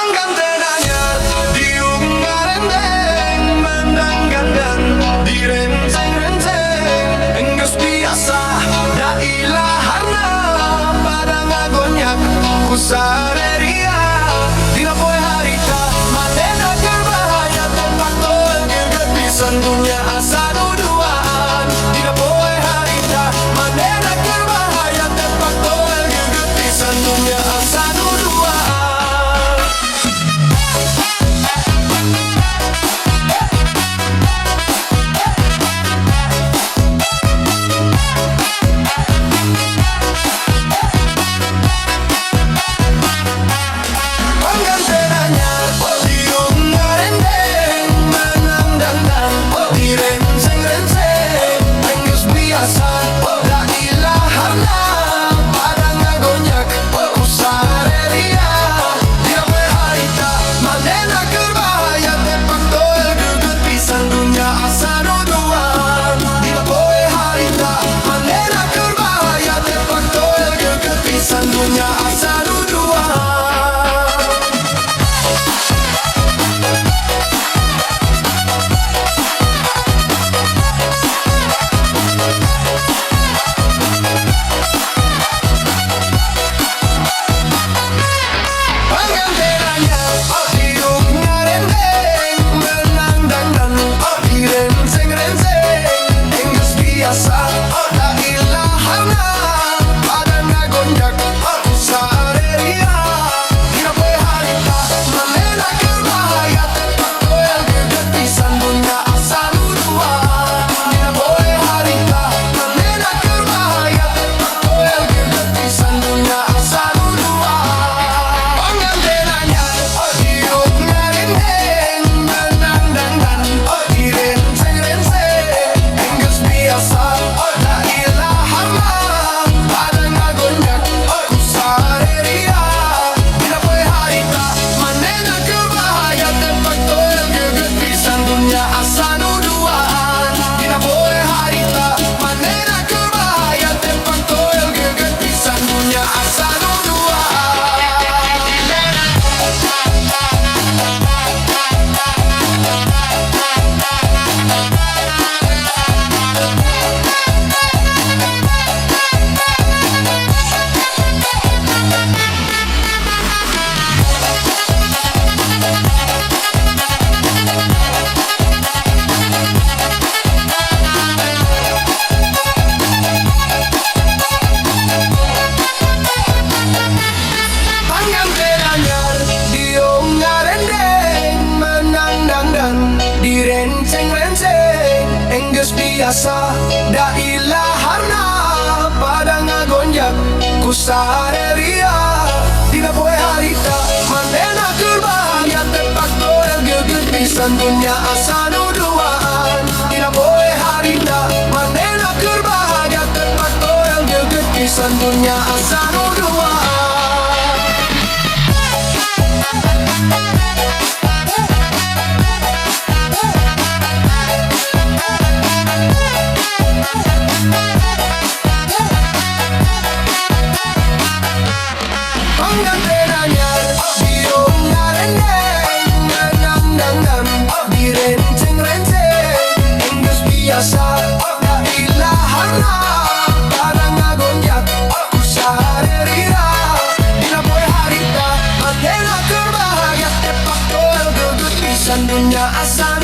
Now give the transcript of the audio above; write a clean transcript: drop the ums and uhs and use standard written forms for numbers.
Penggantenanya diunggah rendeng, menang-gandang, direnceng-renceng. Enggeus biasa da ilaharna pada ngagonyak ku sareria. Dina poe harita manehna keur bahaya tempat tol geget pisan dunya asa duduaan. Dina poe harita manehna keur bahaya tempat tol geget pisan dunya asa duduaan. Penggantenanya diunggah rendeng, menang dandang, direnceng-renceng. Enggeus biasa da ilaharna pada ngagonyak ku sareria. Dina poe harita manehna keur bahaya tempat tol geget pisan dunya asa duduaan. Dina poe harita manehna keur bahaya tempat tol geget pisan dunya asa duduaan. Penggantenanya diunggah rendeng, menang dandang, direnceng-renceng. Enggeus biasa da ilaharna pada ngagonyak ku sareria. Dina poe harita manehna keur bahaya tempat tol geget pisan dunya asa duduaan. Dina poe harita manehna keur bahaya tempat tol geget pisan dunya asa duduaan. Penggantenanya diunggah rendeng, menang dandang, direnceng-renceng. Enggeus biasa da ilaharna pada ngagonyak ku sareria. Dina poe harita manehna keur bahaya tempat tol geget pisan dunya asa duduaan. Dina poe harita manehna keur bahaya tempat tol geget pisan dunya asa duduaan. Penggantenanya diunggah rendeng, menang dandang, direnceng-renceng. Enggeus biasa da ilaharna pada ngagonyak ku sareria. Dina poe harita manehna keur bahaya tempat tol geget pisan dunya asa duduaan. Dina poe harita manehna keur bahaya tempat tol geget pisan dunya asa duduaan. Penggantenanya diunggah rendeng, menang dandang, direnceng-renceng. Enggeus biasa da ilaharna pada ngagonyak ku sareria. Dina poe harita manehna keur bahaya tempat tol geget pisan dunya asa